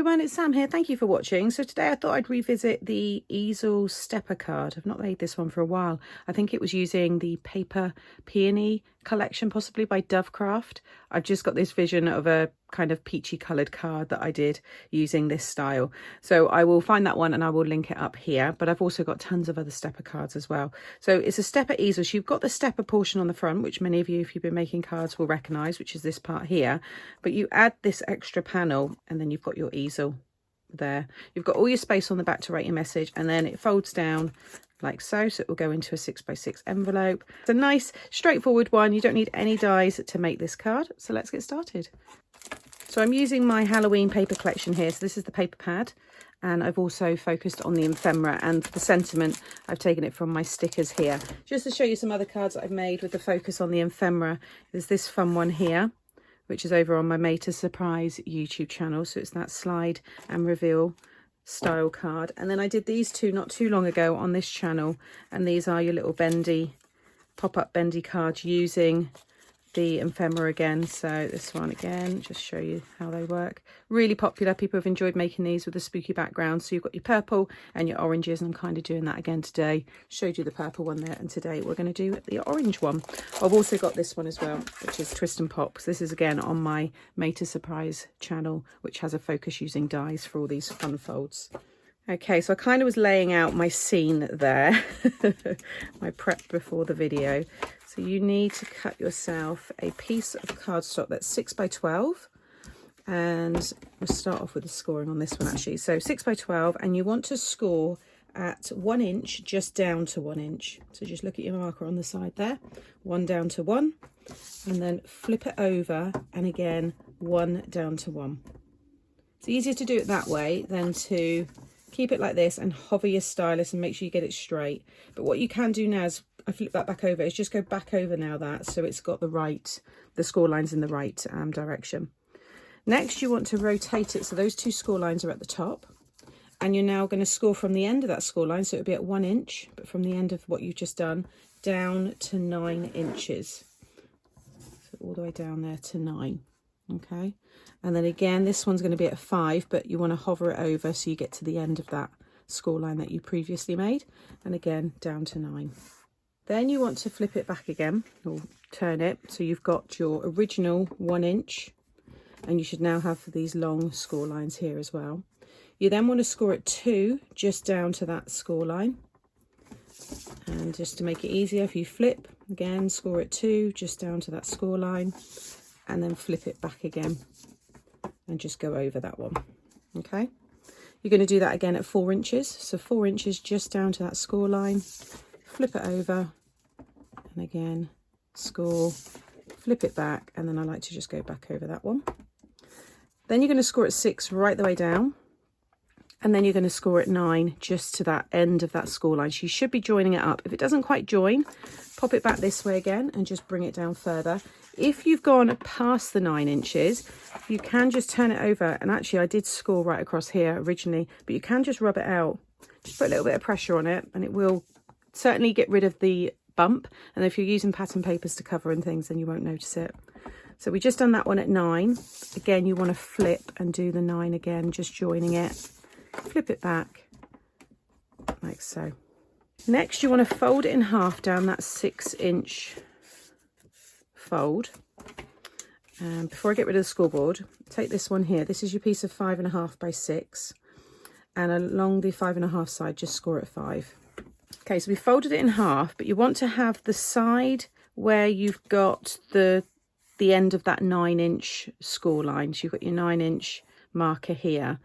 everyone, it's Sam here. Thank you for watching. So today I thought I'd revisit the Easel stepper card. I've not made this one for a while. I think it was using the Paper Peony collection, possibly by Dovecraft. I've just got this vision of a kind of peachy coloured card that I did using this style. So I will find that one and I will link it up here. But I've also got tons of other stepper cards as well. So it's a stepper easel. So you've got the stepper portion on the front, which many of you, if you've been making cards, will recognise, which is this part here. But you add this extra panel and then you've got your easel there. You've got all your space on the back to write your message, and then it folds down like so, so it will go into a 6x6 envelope. It's a nice straightforward one. You don't need any dies to make this card, so let's get started. So I'm using my Halloween paper collection here. So this is the paper pad, and I've also focused on the ephemera, and for the sentiment I've taken it from my stickers here. Just to show you some other cards that I've made with the focus on the ephemera, there's this fun one here, which is over on my Made to Surprise YouTube channel. So it's that slide and reveal style card. And then I did these two not too long ago on this channel, and these are your little bendy, pop-up bendy cards using the ephemera again. So this one again, just show you how they work. Really popular. People have enjoyed making these with a spooky background. So you've got your purple and your oranges, and I'm kind of doing that again today. Showed you the purple one there, and today we're going to do the orange one. I've also got this one as well, which is Twist and Pop. So this is again on my Made to Surprise channel, which has a focus using dies for all these fun folds. Okay, so I kind of was laying out my scene there, my prep before the video. So you need to cut yourself a piece of cardstock that's 6x12, and we'll start off with the scoring on this one actually. So 6x12, and you want to score at 1 inch, just down to 1 inch. So just look at your marker on the side there, 1 down to 1, and then flip it over, and again 1 down to 1. It's easier to do it that way than to keep it like this and hover your stylus and make sure you get it straight. But what you can do now is, I flip that back over, is just go back over now that, so it's got the score lines in the right direction. Next you want to rotate it so those two score lines are at the top, and you're now going to score from the end of that score line, so it'll be at 1 inch, but from the end of what you've just done down to 9 inches. So all the way down there to 9. Okay, and then again this one's going to be at 5, but you want to hover it over so you get to the end of that score line that you previously made, and again down to 9. Then you want to flip it back again, or turn it, so you've got your original 1 inch, and you should now have these long score lines here as well. You then want to score at 2, just down to that score line, and just to make it easier, if you flip again, score at 2, just down to that score line, and then flip it back again and just go over that one. Okay, you're going to do that again at 4 inches, so 4 inches just down to that score line, flip it over, and again score, flip it back, and then I like to just go back over that one. Then you're going to score at 6 right the way down, and then you're going to score at 9 just to that end of that score line. So you should be joining it up. If it doesn't quite join, pop it back this way again and just bring it down further. If you've gone past the 9 inches, you can just turn it over, and actually I did score right across here originally, but you can just rub it out. Just put a little bit of pressure on it, and it will certainly get rid of the bump, and if you're using pattern papers to cover and things, then you won't notice it. So we just done that one at 9. Again, you want to flip and do the 9 again, just joining it, flip it back like so. Next you want to fold it in half down that 6 inch fold, and before I get rid of the scoreboard, take this one here. This is your piece of 5.5 by 6, and along the 5.5 side just score at 5. Okay, so we folded it in half, but you want to have the side where you've got the end of that 9 inch score line. So you've got your 9 inch marker here.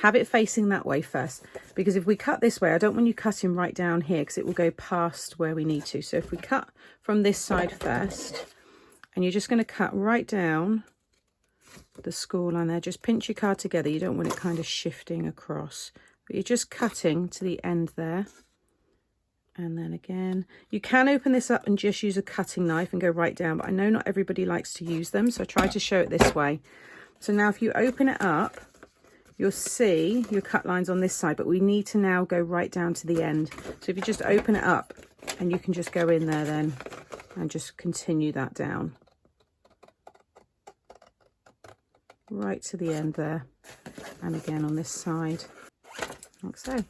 Have it facing that way first, because if we cut this way, I don't want you cutting right down here because it will go past where we need to. So if we cut from this side first, and you're just going to cut right down the score line there, just pinch your card together. You don't want it kind of shifting across, but you're just cutting to the end there. And then again, you can open this up and just use a cutting knife and go right down, but I know not everybody likes to use them, so I try to show it this way. So now if you open it up, you'll see your cut lines on this side, but we need to now go right down to the end. So if you just open it up, and you can just go in there then and just continue that down right to the end there. and again on this side, like so.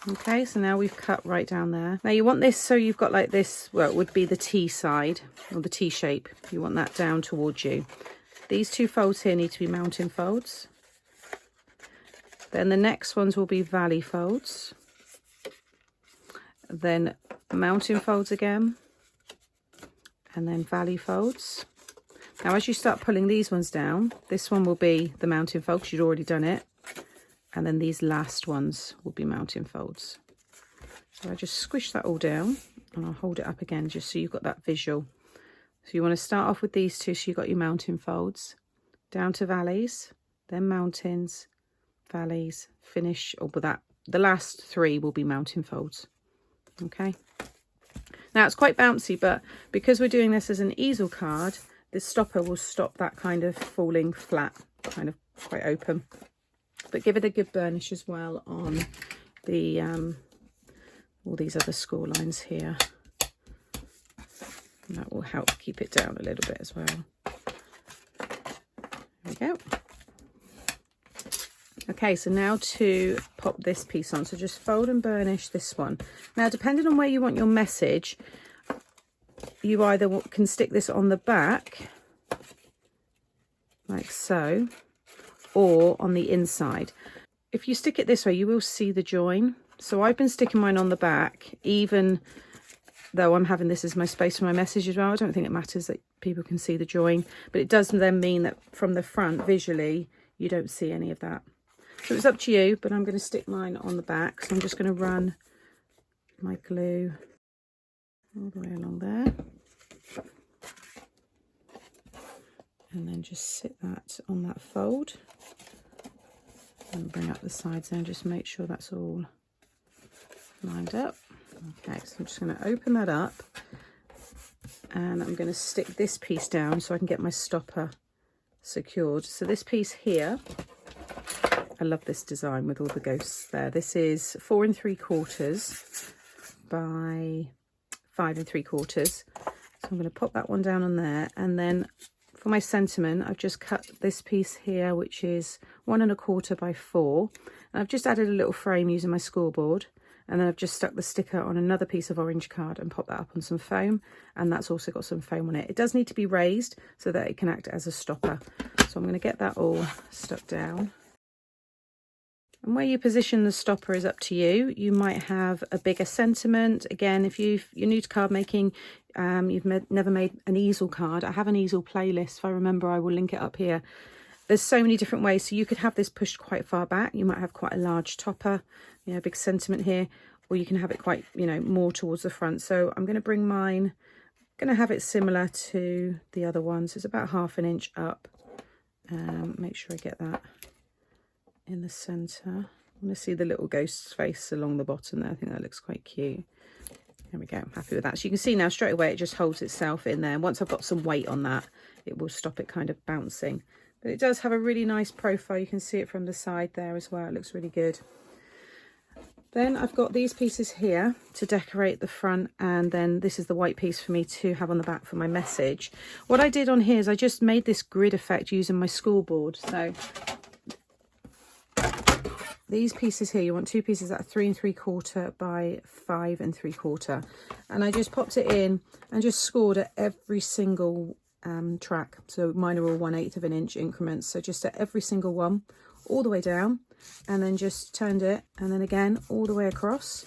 Okay, so now we've cut right down there. Now you want this so you've got like this, well, it would be the T side, or the T shape. You want that down towards you. These two folds here need to be mounting folds. Then the next ones will be valley folds. Then mounting folds again. And then valley folds. Now as you start pulling these ones down, this one will be the mounting fold because you'd already done it. And then these last ones will be mounting folds. So I just squish that all down and I'll hold it up again just so you've got that visual. So you want to start off with these two, so you've got your mounting folds, down to valleys, then mountains, valleys, finish, or with that, the last three will be mounting folds. Okay. Now it's quite bouncy, but because we're doing this as an easel card, this stopper will stop that kind of falling flat, kind of quite open. But give it a good burnish as well on the all these other score lines here. And that will help keep it down a little bit as well. There we go. Okay, so now to pop this piece on. So just fold and burnish this one. Now, depending on where you want your message, you either can stick this on the back, like so, or on the inside. If you stick it this way, you will see the join. So I've been sticking mine on the back, even though I'm having this as my space for my message as well. I don't think it matters that people can see the join, but it does then mean that from the front, visually, you don't see any of that. So it's up to you, but I'm going to stick mine on the back. So I'm just going to run my glue all the way along there. And then just sit that on that fold. And bring up the sides there and just make sure that's all lined up. Okay, so I'm just going to open that up and I'm going to stick this piece down so I can get my stopper secured. So this piece here, I love this design with all the ghosts there. This is 4 3/4 by 5 3/4. So I'm going to pop that one down on there, and then for my sentiment, I've just cut this piece here, which is 1 1/4 by 4. And I've just added a little frame using my scoreboard. And then I've just stuck the sticker on another piece of orange card and popped that up on some foam. And that's also got some foam on it. It does need to be raised so that it can act as a stopper. So I'm going to get that all stuck down. And where you position the stopper is up to you. You might have a bigger sentiment. Again, if you're new to card making, you've never made an easel card. I have an easel playlist. If I remember, I will link it up here. There's so many different ways. So you could have this pushed quite far back. You might have quite a large topper, you know, big sentiment here, or you can have it quite, you know, more towards the front. So I'm going to bring mine, going to have it similar to the other ones. It's about 1/2 inch up. Make sure I get that in the center. I want to see the little ghost's face along the bottom there. I think that looks quite cute. There we go. I'm happy with that. So you can see now straight away it just holds itself in there. And once I've got some weight on that, it will stop it kind of bouncing. But it does have a really nice profile. You can see it from the side there as well. It looks really good. Then I've got these pieces here to decorate the front, and then this is the white piece for me to have on the back for my message. What I did on here is I just made this grid effect using my scoreboard. So these pieces here, you want 2 pieces that are 3 3/4 by 5 3/4. And I just popped it in and just scored at every single track. So mine are all 1/8 of an inch increments. So just at every single one, all the way down, and then just turned it, and then again all the way across,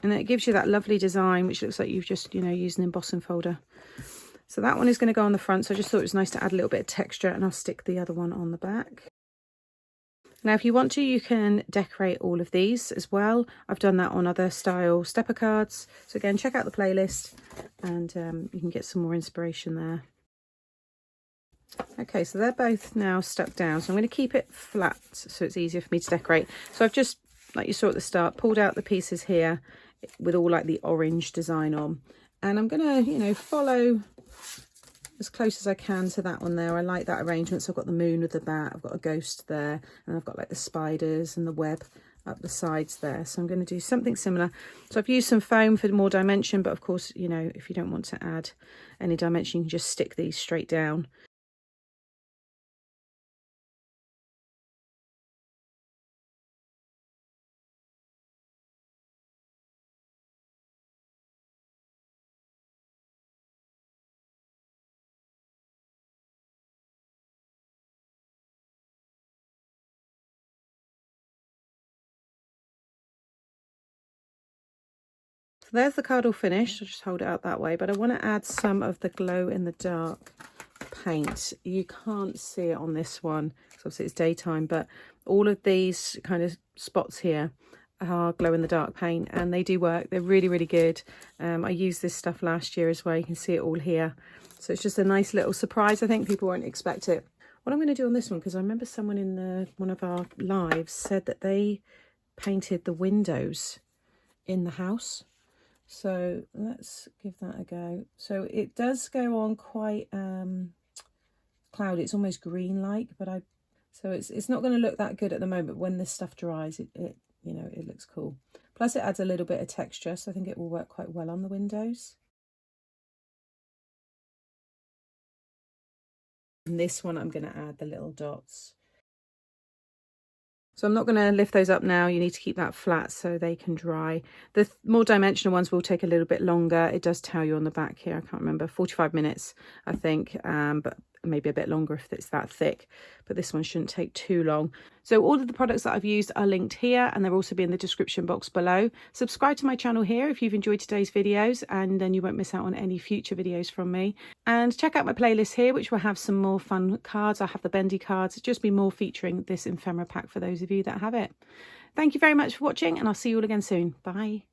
and then it gives you that lovely design which looks like you've just, you know, used an embossing folder. So that one is going to go on the front. So I just thought it was nice to add a little bit of texture, and I'll stick the other one on the back. Now if you want to, you can decorate all of these as well. I've done that on other style stepper cards. So again, check out the playlist, and you can get some more inspiration there. Okay, so they're both now stuck down. So I'm going to keep it flat so it's easier for me to decorate. So I've just, like you saw at the start, pulled out the pieces here with all like the orange design on. And I'm going to, you know, follow as close as I can to that one there. I like that arrangement. So I've got the moon with the bat, I've got a ghost there, and I've got like the spiders and the web up the sides there. So I'm going to do something similar. So I've used some foam for more dimension, but of course, you know, if you don't want to add any dimension, you can just stick these straight down. there's the card all finished. I'll just hold it out that way, but I want to add some of the glow in the dark paint. You can't see it on this one because obviously it's daytime, but all of these kind of spots here are glow in the dark paint, and they do work. They're really, really good. I used this stuff last year as well. You can see it all here. So it's just a nice little surprise. I think people won't expect it. What I'm going to do on this one, because I remember someone in one of our lives said that they painted the windows in the house. So let's give that a go. So it does go on quite cloudy. It's almost green-like, but so it's not going to look that good at the moment. When this stuff dries, it you know, it looks cool. Plus it adds a little bit of texture, so I think it will work quite well on the windows. And this one I'm going to add the little dots. So I'm not going to lift those up now. You need to keep that flat so they can dry. The more dimensional ones will take a little bit longer. It does tell you on the back here, I can't remember, 45 minutes, I think, but maybe a bit longer if it's that thick. But this one shouldn't take too long. So all of the products that I've used are linked here, and they'll also be in the description box below. Subscribe to my channel here if you've enjoyed today's videos, and then you won't miss out on any future videos from me. And check out my playlist here, which will have some more fun cards. I have the bendy cards. It'll just be more featuring this ephemera pack for those of you that have it. Thank you very much for watching, and I'll see you all again soon. Bye.